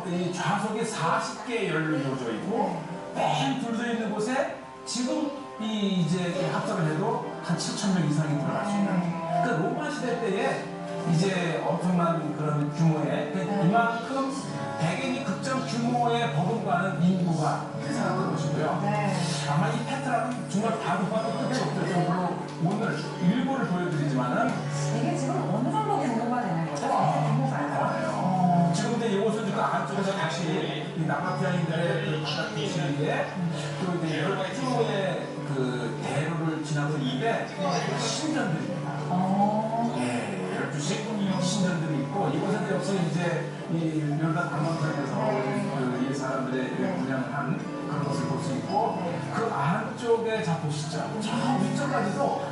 이 좌석에 40개의 열로 이루어져 있고 맨 둘러 있는 곳에 지금 이제 합성을 해도 한 7,000명 이상이 들어갈 수 있는 그러니까 로마 시대 때에 이제 엄청난 그런 규모의 이만큼 대개미 극장 규모의 버금가는 인구가 살았던 것이고요. 아마 이 페트라는 정말 봐도 끝이 없을 정도로 오늘 일부를 보여드리지만은
이게 지금 어느 정도 규모가 되는 거죠? 규모가요?
지금 이제 이곳은 지금 안쪽에서 다시 이 나바티아인들의 그 바닷도시에 또 이제 12개의 그 대로를 지나서 이게 신전들입니다. 예, 12씩 신전들이 있고 이곳에도 역시 이제 이 요르단 강원도에서 이 사람들의 분양을 한 그런 것을 볼 수 있고 그 안쪽에 자 보시죠. 저 위쪽까지도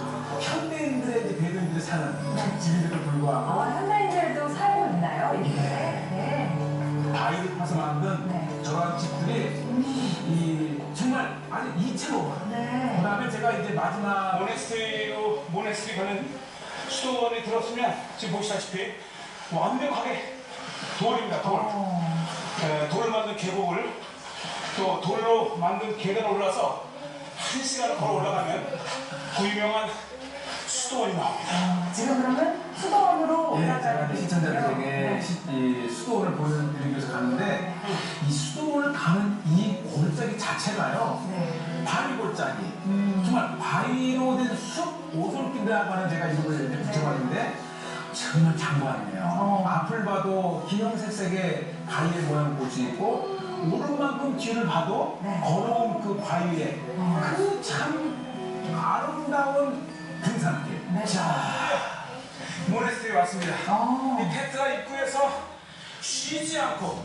현대인들의 이제 배도인들이 사는 집인데도 불구하고
현대인들도 살고 있나요?
바위를 파서 만든 저러한 집들이 이 정말 아주 이채로 그다음에 제가 이제 마지막
모네스트리 가는 수도원에 들었으면 지금 보시다시피 완벽하게 돌입니다. 돌. 돌을 만든 계곡을 또 돌로 만든 계단을 올라서 1시간을 걸어 올라가면 그 유명한 수도원이 나옵니다.
지금 그러면 수도원으로
예, 제가
올라가는
이제
길이고요.
시청자들에게
네.
이 수도원을 보여드리기 위해서 가는데 이 수도원을 가는 이 골짜기 자체가요.
네.
바위 골짜기. 정말 바위로 된 숲 오솔길이라고 하는 제가 이름을 이제 붙여봤는데 정말 장관이네요. 앞을 봐도 기형색색의 바위의 모양을 볼 수 있고 오른만큼 뒤를 봐도
네.
걸어온 그 바위에 그 참 아름다운 등산길.
네.
자,
모네스트리에 왔습니다. 이
어,
페트라 입구에서 쉬지 않고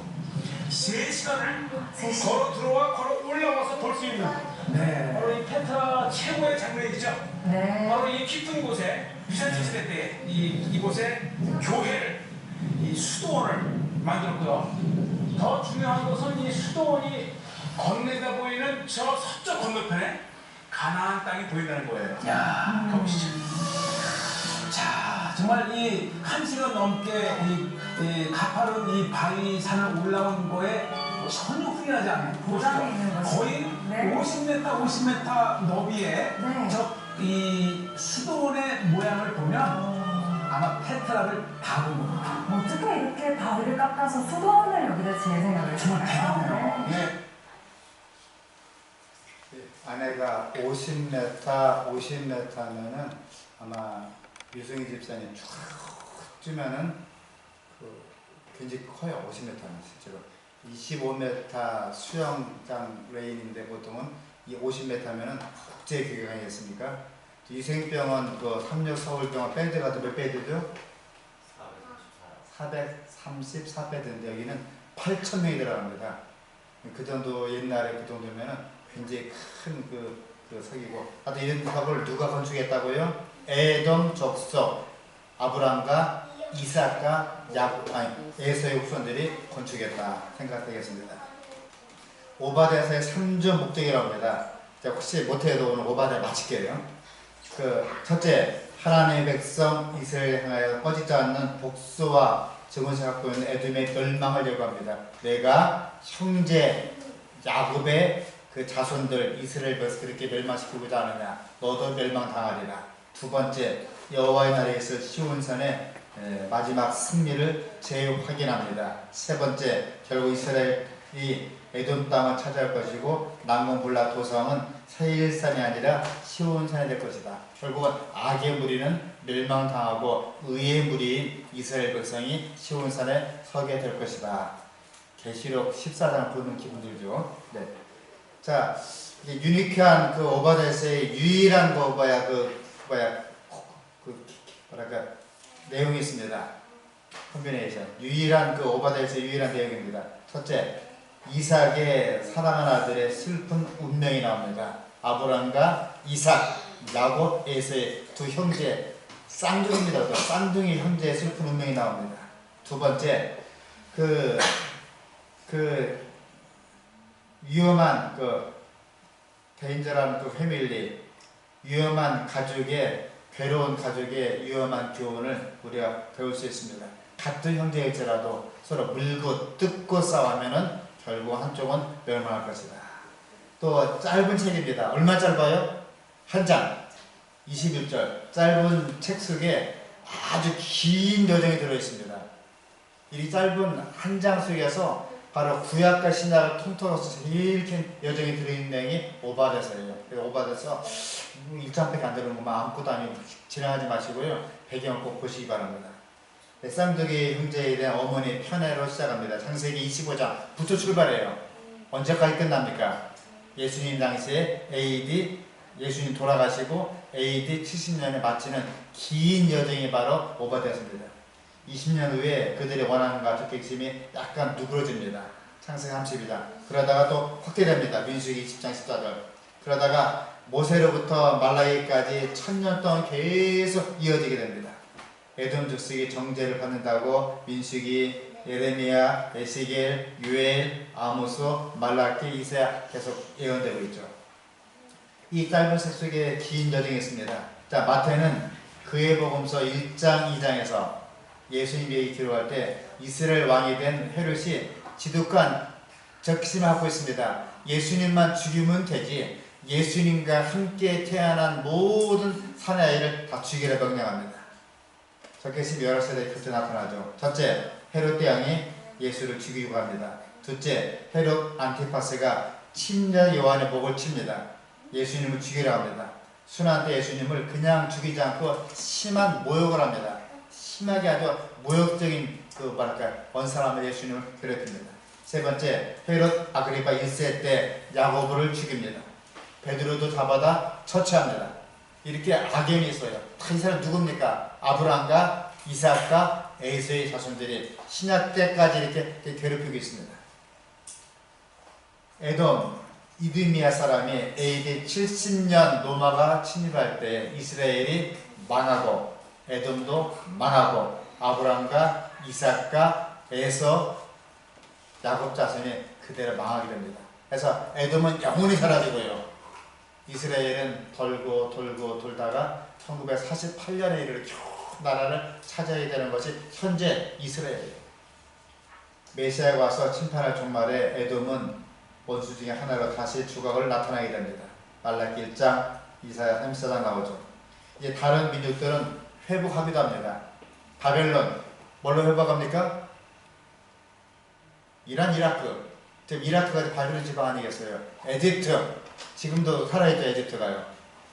3시간을
3시간.
걸어 들어와 걸어 올라와서 볼 수 있는
네.
바로 이 페트라 최고의 장면이죠.
네.
바로 이 깊은 곳에 비잔틴 시대 때 이곳에 교회를 이 수도원을 만들었고요. 더 중요한 것은 이 수도원이 건네다 보이는 저 서쪽 건너편에 가나안 땅이 보인다는 거예요.
야,
가보시죠.
자, 정말 이 1시간 넘게 이 가파른 이 바위 산을 올라온 거에 전혀 후회하지 않는
보람이 있는 거죠.
거의
네.
50m 너비의
네.
이 수도원의 모양을 보면 아마 페트라를 다 본 겁니다.
어떻게 이렇게 바위를 깎아서 수도원을 여기다 지을 생각을
정말
했을까요?
대단해요.
네.
예.
안에가 50m 하면은 아마 유승희 집사님 쭉 주면은 그 굉장히 커요. 50m는 실제로 25m 수영장 레인인데 보통은 이 50m면은 국제 규격이 아니겠습니까? 이생병원 그 삼육서울병원 베드가 몇 베드죠? 434베드인데 여기는 8,000명이 들어갑니다. 그 정도 옛날에 그 정도면은 굉장히 큰 그 석이고, 하여튼 이런 탑을 누가 건축했다고요? 에돔 족속 아브람과 이삭과 에서의 후손들이 건축했다 생각되겠습니다. 오바댜서의 3주 목적이라고 합니다. 자, 혹시 못해도 오늘 오바댜 마칠게요. 첫째, 하나님의 백성 이스라엘 향하여 꺼지지 않는 복수와 증오를 갖고 있는 에돔의 멸망을 예고합니다. 내가 형제 야곱의 그 자손들 이스라엘 백성 그렇게 멸망시키고자 하느냐, 너도 멸망당하리라. 두 번째, 여호와의 날에 있을 시온산의 마지막 승리를 재확인합니다. 세 번째, 결국 이스라엘이 에돔 땅을 차지할 것이고 남궁불라 도성은 세일산이 아니라 시온산이 될 것이다. 결국은 악의 무리는 멸망당하고 의의 무리인 이스라엘 백성이 시온산에 서게 될 것이다. 계시록 14장 보는 기분 들죠. 네. 자, 유니크한 그 오바댜서의 유일한 내용이 있습니다. 컴비네이션. 유일한 그 오바댜서의 유일한 내용입니다. 첫째, 이삭의 사랑하는 아들의 슬픈 운명이 나옵니다. 아브람과 이삭, 야곱, 에서의 두 형제, 쌍둥이입니다. 쌍둥이 형제의 슬픈 운명이 나옵니다. 두 번째, 위험한 데인저한 패밀리, 위험한 가족의, 괴로운 가족의 위험한 교훈을 우리가 배울 수 있습니다. 같은 형제일지라도 서로 물고 뜯고 싸우면은 결국 한쪽은 멸망할 것이다. 또 짧은 책입니다. 얼마 짧아요? 한 장, 21절. 짧은 책 속에 아주 긴 여정이 들어있습니다. 이 짧은 한 장 속에서 바로 구약과 신약을 통틀어서 제일 긴 여정이 들어있는 내용이 오바댜서예요. 그래서 오바댜서 1장밖에 안 되는 것만 아무것도 아니고 진행하지 마시고요. 배경을 꼭 보시기 바랍니다. 쌍둥이 형제에 대한 어머니의 편애로 시작합니다. 창세기 25장부터 출발해요. 언제까지 끝납니까? 예수님 당시에 예수님 돌아가시고 AD 70년에 마치는 긴 여정이 바로 오바댜서입니다. 20년 후에 그들이 원하는 가족 핵심이 약간 누그러집니다. 창세기 32장. 그러다가 또 확대됩니다. 민수기 20장 14절. 그러다가 모세로부터 말라기까지 1000년 동안 계속 이어지게 됩니다. 에돔 족속이 정죄를 받는다고 민수기, 예레미야, 에스겔, 유엘, 아모스, 말라기, 이사야 계속 예언되고 있죠. 이 짧은 책 속에 긴 여정이 있습니다. 자, 마태는 그의 복음서 1장, 2장에서 예수님이 기록할 때 이스라엘 왕이 된 헤롯이 지독한 적심하고 있습니다. 예수님만 죽이면 되지 예수님과 함께 태어난 모든 사내아이를 다 죽이라 명령합니다. 적개심 여러 세대에 그때 나타나죠. 첫째, 헤롯 대왕이 예수를 죽이고 합니다. 둘째, 헤롯 안티파스가 침자 요한의 목을 칩니다. 예수님을 죽이려 합니다. 순환 때 예수님을 그냥 죽이지 않고 심한 모욕을 합니다. 심하게 아주 모욕적인 원사람을 예수님을 괴롭힙니다. 세 번째, 헤롯 아그리파 1세 때 야고보를 죽입니다. 베드로도 잡아다 처치합니다. 이렇게 악연이 있어요. 이 사람 누굽니까? 아브라함과 이삭과 에서의 자손들이 신약 때까지 이렇게 괴롭히고 있습니다. 에돔, 이두미아 사람이 AD 70년 로마가 침입할 때 이스라엘이 망하고 에돔도 망하고 아브라함과 이삭과 에서 야곱 자손이 그대로 망하게 됩니다. 그래서 에돔은 영원히 사라지고요. 이스라엘은 돌고 돌다가 1948년에 이르러 겨우 나라를 찾아야 되는 것이 현재 이스라엘이에요. 메시아가 와서 심판할 종말에 에돔은 원수 중에 하나로 다시 주각을 나타나게 됩니다. 말라기 1장, 이사야 34장 나오죠. 이제 다른 민족들은 회복하기도 합니다. 바벨론, 뭘로 회복합니까? 이란, 이라크. 지금 이라크가 바벨론 지방 아니겠어요? 에집트, 지금도 살아있죠. 에집트가요.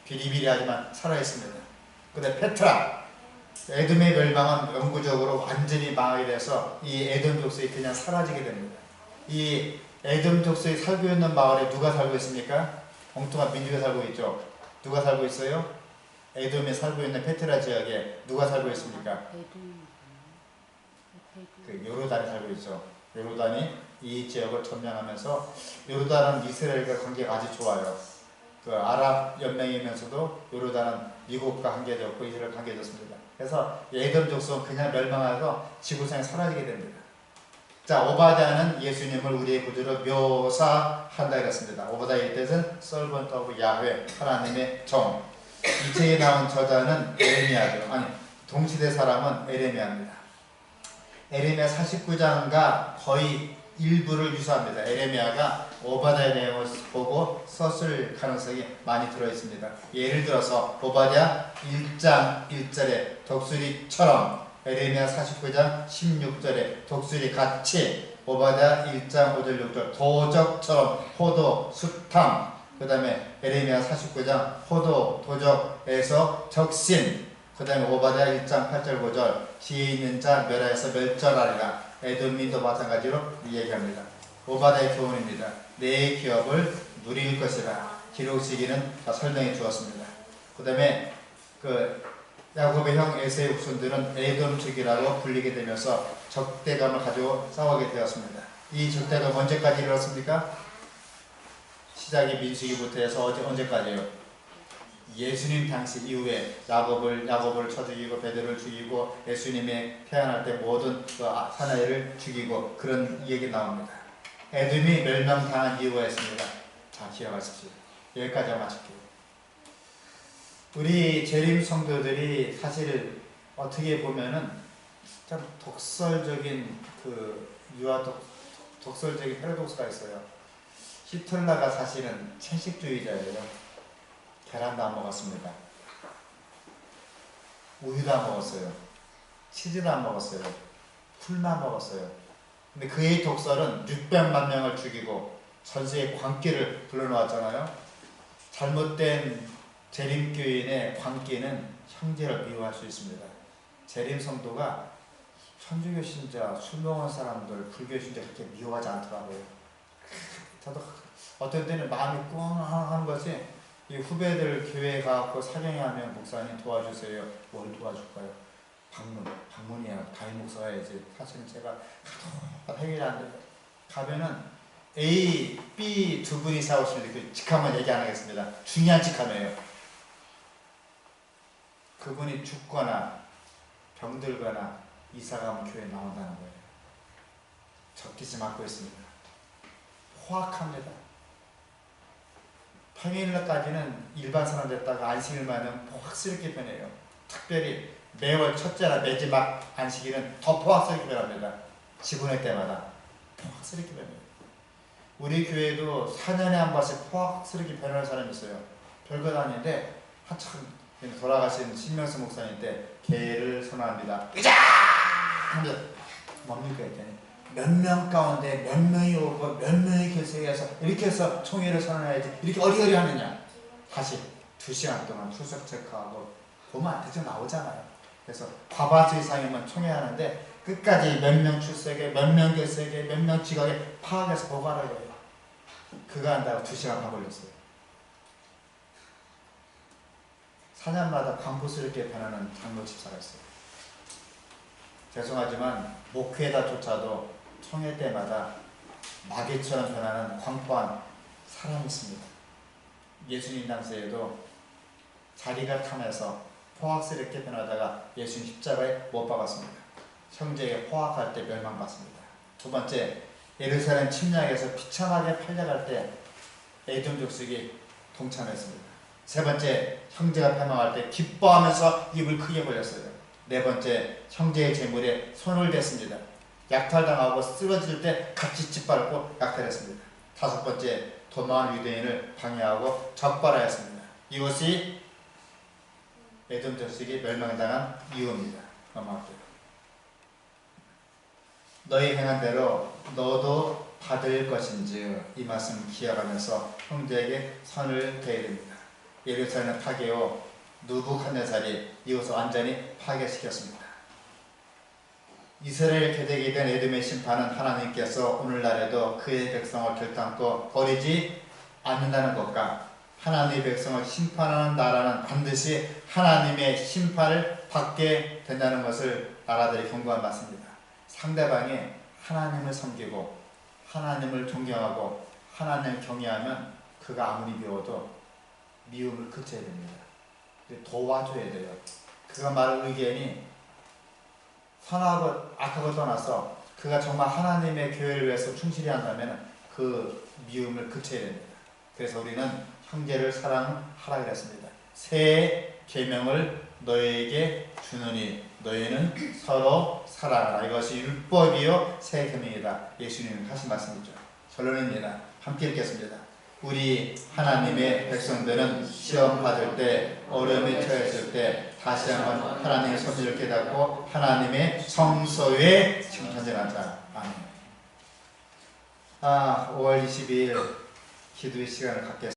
비리비리하지만 살아있습니다. 그 다음에 페트라, 에돔의 멸망은 영구적으로 완전히 망하게 돼서 이 에돔 족속이 그냥 사라지게 됩니다. 이 에돔 족속이 살고 있는 마을에 누가 살고 있습니까? 엉뚱한 민족이 살고 있죠. 누가 살고 있어요? 에돔에 살고 있는 페트라 지역에 누가 살고 있습니까? 그 요르단이 살고 있죠. 요르단이 이 지역을 점령하면서 요르단은 이스라엘과 관계가 아주 좋아요. 그 아랍 연맹이면서도 요르단은 미국과 관계 좋고 이스라엘 관계 좋습니다. 그래서 에돔 족속은 그냥 멸망해서 지구상에 사라지게 됩니다. 자, 오바댜는 예수님을 우리의 구주로 묘사한다 그랬습니다. 오바댜의 뜻은 servant of 야훼, 하나님의 종. 이 책에 나온 저자는 에레미야죠. 아니, 동시대 사람은 에레미야입니다. 에레미야 49장과 거의 일부를 유사합니다. 에레미야가 오바댜의 내용을 보고 썼을 가능성이 많이 들어있습니다. 예를 들어서 오바댜 1장 1절에 독수리처럼 에레미야 49장 16절에 독수리 같이 오바댜 1장 5절 6절 도적처럼 포도 숲탕 그 다음에 에레미야 49장 포도 도적에서 적신 그 다음에 오바댜 1장 8절 9절 지혜 있는 자 멸하여서 멸절하리라. 에돔민도 마찬가지로 얘기합니다. 오바댜의 교훈입니다. 내 기업을 누릴 것이라. 기록 시기는 다 설명해 주었습니다. 그 다음에 야곱의 형 에서의 후손들은 에돔 측이라고 불리게 되면서 적대감을 가지고 싸우게 되었습니다. 이 적대감 언제까지 이르렀습니까? 시작이 민수기부터 해서 언제까지요? 예수님 당시 이후에 야곱을 쳐 죽이고 베드로를 죽이고 예수님의 태어날 때 모든 사나이를 죽이고 그런 얘기 나옵니다. 에돔이 멸망당한 이유였습니다. 자, 기억하십시오. 여기까지 마칠게요. 우리 재림 성도들이 사실 어떻게 보면은 참 독설적인 독설적인 패러독스가 있어요. 히틀러가 사실은 채식주의자예요. 계란도 안 먹었습니다. 우유도 안 먹었어요. 치즈도 안 먹었어요. 풀만 먹었어요. 근데 그의 독설은 600만 명을 죽이고 전세의 광기를 불러놓았잖아요. 잘못된 재림교인의 광기는 형제를 미워할 수 있습니다. 재림 성도가 천주교 신자, 술 먹은 사람들, 불교 신자 그렇게 미워하지 않더라고요. 저도 어떤 때는 마음이 꽁하는 것이 이 후배들 교회에 가고 사경하면 목사님 도와주세요. 뭘 도와줄까요? 방문이야. 담임 목사가 해야지. 사실은 제가 해결이 안 돼요. 가면은 A, B 두 분이 싸우시는데 그 직함은 얘기 안 하겠습니다. 중요한 직함이에요. 그분이 죽거나 병들거나 이사가면 교회에 나온다는 거예요. 적기지 맞고 있습니다. 포악합니다. 평일날까지는 일반 사람 됐다가 안식일만은 포악스럽게 변해요. 특별히 매월 첫째나 매지막 안식일은 더 포악스럽게 변합니다. 지구회 때마다. 포악스럽게 변해요. 우리 교회도 4년에 한 번씩 포악스럽게 변하는 사람이 있어요. 별것 아닌데 한참 돌아가신 신명수 목사님인데 개를 선언합니다. 으자! 하면서 뭡니까 했더니 몇 명 가운데 몇 명이 오고 몇 명이 결석해서 이렇게 해서 총회를 선언해야지 이렇게 어리어리 하느냐. 다시 2시간 동안 출석 체크하고 보면 안 되죠. 나오잖아요. 그래서 과반수 이상이면 총회하는데 끝까지 몇 명 출석에 몇 명 결석에 몇 명 지각에 파악해서 보고하라고 해요. 그거 한다고 2시간 반 걸렸어요. 4년마다 광부스럽게 변하는 장로 집사가 있어요. 죄송하지만 목회자조차도 총회 때마다 마귀처럼 변하는 광포한 사람이 있습니다. 예수님 당시에도 자리가 타면서 포악스럽게 변하다가 예수님 십자가에 못 박았습니다. 형제에게 포악할 때 멸망받습니다. 두 번째, 예루살렘 침략에서 비참하게 팔려갈 때 에돔 족속이 동참했습니다. 세 번째, 형제가 패망할 때 기뻐하면서 입을 크게 벌렸어요. 네 번째, 형제의 재물에 손을 댔습니다. 약탈당하고 쓰러질 때 같이 짓밟고 약탈했습니다. 다섯 번째, 도망한 유대인을 방해하고 적발하였습니다. 이것이 에돔 족속이 멸망당한 이유입니다. 넘어갈게요. 너희 행한 대로 너도 받을 것인지 이 말씀 기억하면서 형제에게 선을 대해야 됩니다. 예루살렘 파괴후 느부갓네살이 이곳을 완전히 파괴시켰습니다. 이스라엘 개혁이 된 에돔의 심판은 하나님께서 오늘날에도 그의 백성을 결단코 버리지 않는다는 것과 하나님의 백성을 심판하는 나라는 반드시 하나님의 심판을 받게 된다는 것을 나라들이 경고한 맞습니다. 상대방이 하나님을 섬기고 하나님을 존경하고 하나님을 경외하면 그가 아무리 미워도 미움을 그쳐야 됩니다. 도와줘야 돼요. 그가 말할 의견이 선하고 악하고 떠나서 그가 정말 하나님의 교회를 위해서 충실히 한다면 그 미움을 그쳐야 됩니다. 그래서 우리는 형제를 사랑하라 그랬습니다. 새 계명을 너희에게 주노니 너희는 서로 사랑하라. 이것이 율법이요 새 계명이다. 예수님이 하신 말씀이죠. 결론입니다. 함께 읽겠습니다. 우리 하나님의 백성들은 시험 받을 때 어려움에 처했을 때 다시 한번 하나님의 섭리를 깨닫고 하나님의 성소에 칭찬하자. 아멘. 5월 22일 기도의 시간을 갖겠습니다.